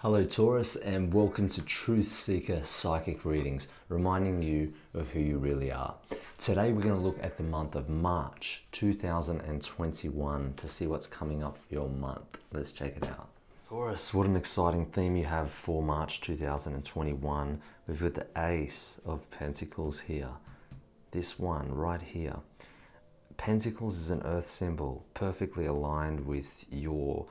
Hello Taurus, and welcome to Truth Seeker Psychic Readings, reminding you of who you really are. Today we're going to look at the month of March 2021 to see what's coming up for your month. Let's check it out. Taurus, what an exciting theme you have for March 2021. We've got the Ace of Pentacles here. This one right here. Pentacles is an earth symbol, perfectly aligned with your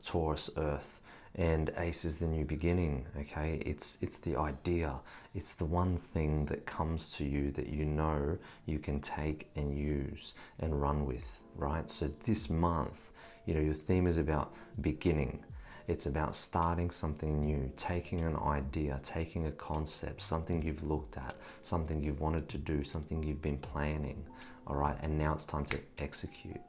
Taurus earth. And Ace is the new beginning, okay? It's the idea. It's the one thing that comes to you that you know you can take and use and run with, right? So this month, your theme is about beginning. It's about starting something new, taking an idea, taking a concept, something you've looked at, something you've wanted to do, something you've been planning, all right? And now it's time to execute.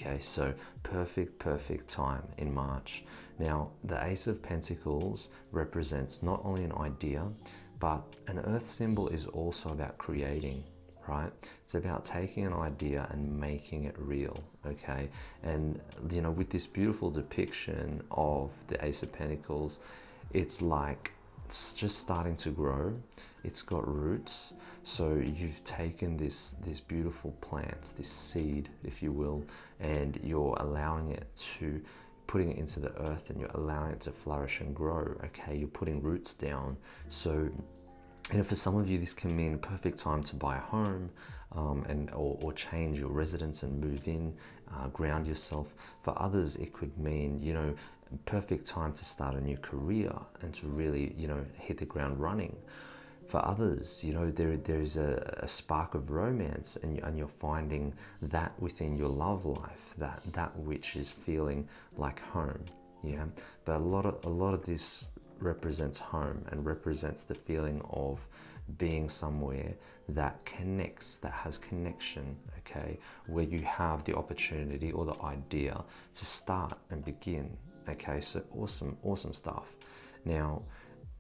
Okay, so perfect time in March. Now, the Ace of Pentacles represents not only an idea, but an earth symbol is also about creating, right? It's about taking an idea and making it real, okay? And, with this beautiful depiction of the Ace of Pentacles, it's like it's just starting to grow. It's got roots. So you've taken this beautiful plant, this seed, if you will, and you're allowing it to, putting it into the earth, and you're allowing it to flourish and grow, okay? You're putting roots down. So, for some of you, this can mean a perfect time to buy a home, or change your residence and move in, ground yourself. For others, it could mean, perfect time to start a new career and to really, hit the ground running. For others, there's a spark of romance, and you're finding that within your love life, that which is feeling like home, yeah. But a lot of this represents home and represents the feeling of being somewhere that connects, that has connection, okay, where you have the opportunity or the idea to start and begin, okay. So awesome stuff. Now,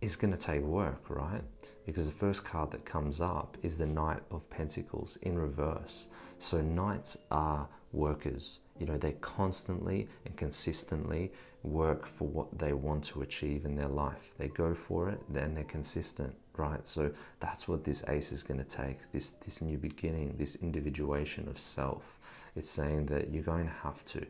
it's going to take work, right? Because the first card that comes up is the Knight of Pentacles in reverse. So knights are workers. They constantly and consistently work for what they want to achieve in their life. They go for it, then they're consistent, right? So that's what this Ace is going to take, this new beginning, this individuation of self. It's saying that you're going to have to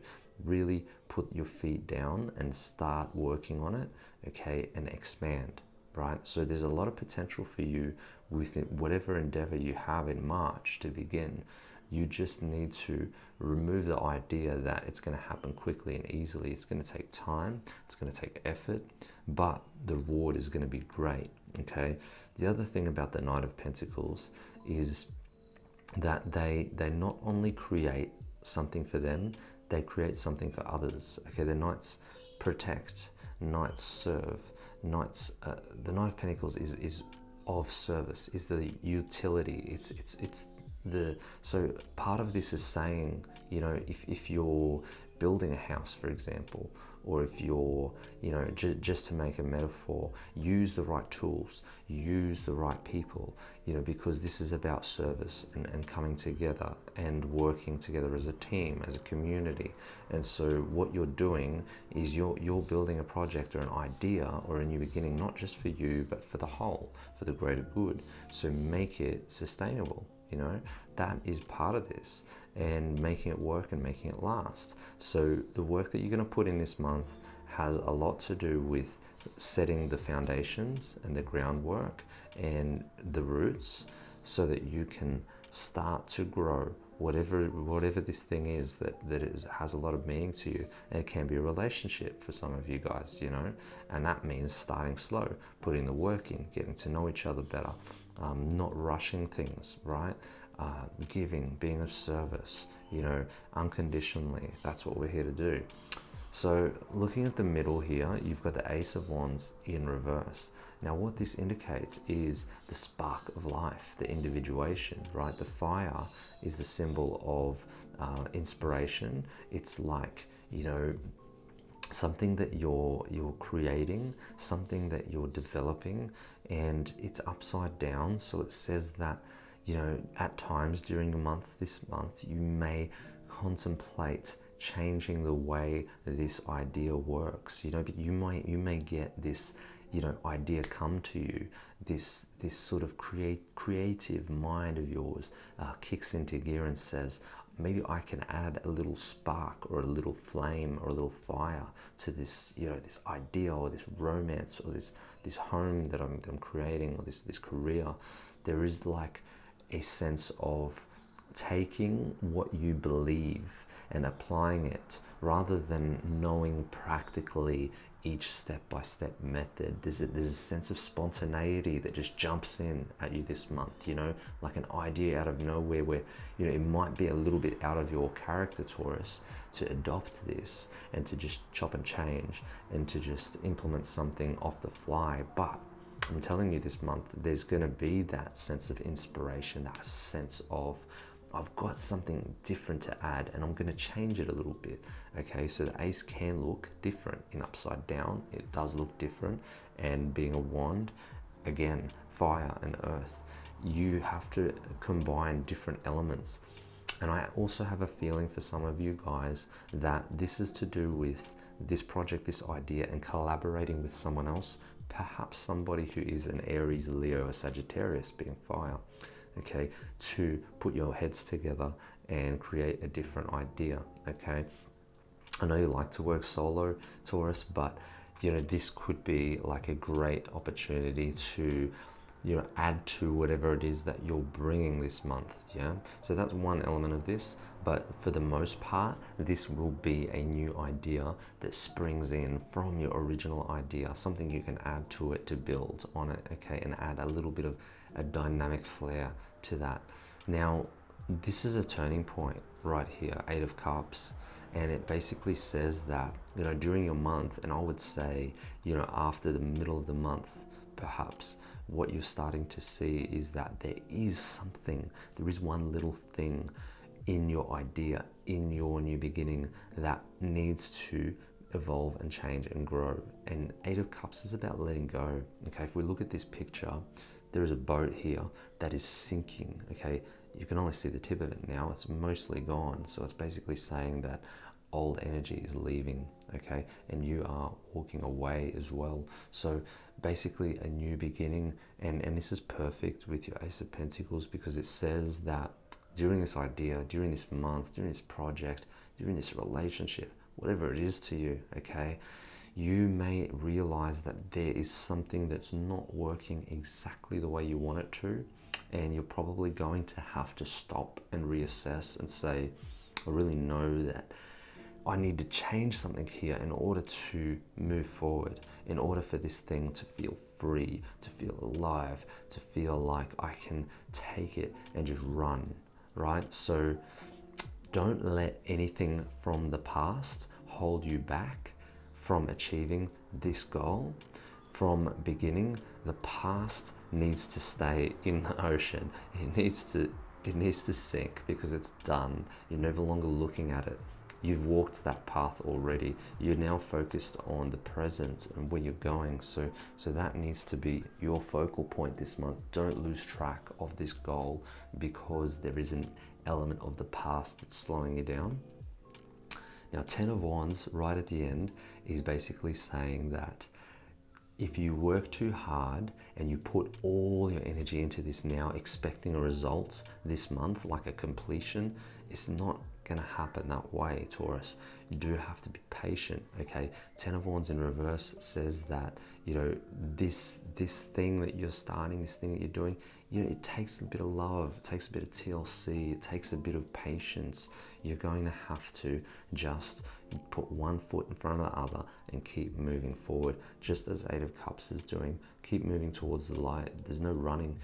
really put your feet down and start working on it, okay, and expand, right? So there's a lot of potential for you with whatever endeavor you have in March to begin. You just need to remove the idea that it's going to happen quickly and easily. It's going to take time, it's going to take effort, but the reward is going to be great, okay? The other thing about the Knight of Pentacles is that they not only create something for them, they create something for others, okay? The Knights protect, Knights serve, Knights, the Knight of Pentacles is of service, is the utility, it's the, so part of this is saying, if you're building a house, for example, or if you're, just to make a metaphor, use the right tools, use the right people, because this is about service and coming together and working together as a team, as a community. And so what you're doing is you're building a project or an idea or a new beginning, not just for you, but for the whole, for the greater good. So make it sustainable. That is part of this, and making it work and making it last. So the work that you're going to put in this month has a lot to do with setting the foundations and the groundwork and the roots, so that you can start to grow whatever this thing is that has a lot of meaning to you. And it can be a relationship for some of you guys, and that means starting slow, putting the work in, getting to know each other better, not rushing things, right? Giving, being of service, unconditionally. That's what we're here to do. So looking at the middle here, you've got the Ace of Wands in reverse. Now what this indicates is the spark of life, the individuation, right? The fire is the symbol of inspiration. It's like, something that you're creating, something that you're developing, and it's upside down. So it says that, at times during this month, you may contemplate changing the way this idea works. You know, but you may get this, you know, idea come to you. This sort of creative mind of yours kicks into gear and says, maybe I can add a little spark or a little flame or a little fire to this, you know, this idea or this romance or this home that I'm creating, or this career. There is like a sense of taking what you believe and applying it, rather than knowing practically each step-by-step method. There's a sense of spontaneity that just jumps in at you this month, you know, like an idea out of nowhere where, you know, it might be a little bit out of your character, Taurus, to adopt this and to just chop and change and to just implement something off the fly. But I'm telling you, this month there's going to be that sense of inspiration, that sense of, I've got something different to add and I'm going to change it a little bit. Okay, so the ace can look different in upside down. It does look different. And being a wand, again, fire and earth, you have to combine different elements. And I also have a feeling for some of you guys that this is to do with this project, this idea, and collaborating with someone else, perhaps somebody who is an Aries, Leo, or Sagittarius, being fire. Okay, to put your heads together and create a different idea. Okay, I know you like to work solo, Taurus, but you know, this could be like a great opportunity to, you know, add to whatever it is that you're bringing this month. Yeah, so that's one element of this, but for the most part, this will be a new idea that springs in from your original idea, something you can add to it to build on it. Okay, and add a little bit of a dynamic flair to that. Now, this is a turning point right here, 8 of Cups, and it basically says that, you know, during your month, and I would say, you know, after the middle of the month, perhaps, what you're starting to see is that there is one little thing in your idea, in your new beginning, that needs to evolve and change and grow. And 8 of Cups is about letting go. Okay, if we look at this picture, there is a boat here that is sinking. Okay, you can only see the tip of it now. It's mostly gone. So it's basically saying that old energy is leaving. Okay, and you are walking away as well. So basically a new beginning, and this is perfect with your Ace of Pentacles, because it says that during this idea, during this month, during this project, during this relationship, whatever it is to you, okay, you may realize that there is something that's not working exactly the way you want it to, and you're probably going to have to stop and reassess and say, I really know that I need to change something here in order to move forward, in order for this thing to feel free, to feel alive, to feel like I can take it and just run, right? So don't let anything from the past hold you back from achieving this goal. From beginning, the past needs to stay in the ocean. It needs to sink, because it's done. You're no longer looking at it. You've walked that path already. You're now focused on the present and where you're going. So that needs to be your focal point this month. Don't lose track of this goal, because there is an element of the past that's slowing you down. Now, 10 of Wands right at the end is basically saying that if you work too hard and you put all your energy into this now, expecting a result this month, like a completion, it's not going to happen that way, Taurus. You do have to be patient. Okay, 10 of Wands in reverse says that, you know, this thing that you're starting, this thing that you're doing, you know, it takes a bit of love, it takes a bit of TLC, it takes a bit of patience. You're going to have to just put one foot in front of the other and keep moving forward, just as 8 of Cups is doing. Keep moving towards the light. There's no running.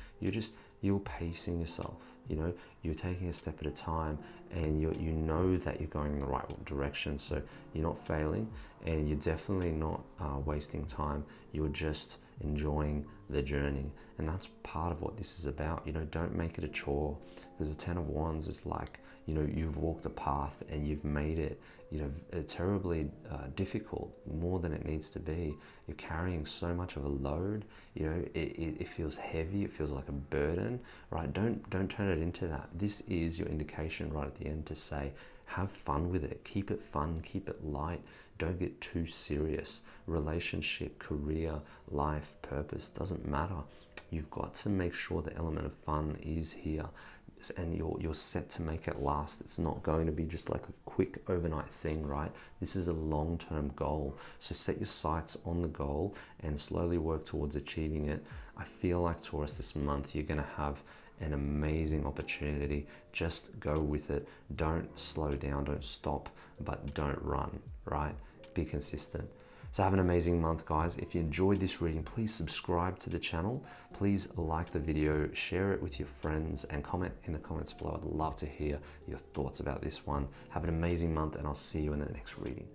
You're pacing yourself. You know, you're taking a step at a time, and you know that you're going in the right direction. So you're not failing, and you're definitely not wasting time. You're just enjoying the journey, and that's part of what this is about. You know, don't make it a chore, because the 10 of Wands is like, you know, you've walked a path and you've made it, you know, terribly difficult, more than it needs to be. You're carrying so much of a load, you know, it feels heavy, it feels like a burden, right? Don't turn it into that. This is your indication right at the end to say, Have fun with it. Keep it fun, keep it light. Don't get too serious. Relationship, career, life, purpose, doesn't matter. You've got to make sure the element of fun is here, and you're set to make it last. It's not going to be just like a quick overnight thing, right? This is a long-term goal. So set your sights on the goal and slowly work towards achieving it. I feel like, Taurus, this month you're going to have an amazing opportunity. Just go with it. Don't slow down, don't stop, but don't run, right? Be consistent. So have an amazing month, guys. If you enjoyed this reading, please subscribe to the channel. Please like the video, share it with your friends, and comment in the comments below. I'd love to hear your thoughts about this one. Have an amazing month, and I'll see you in the next reading.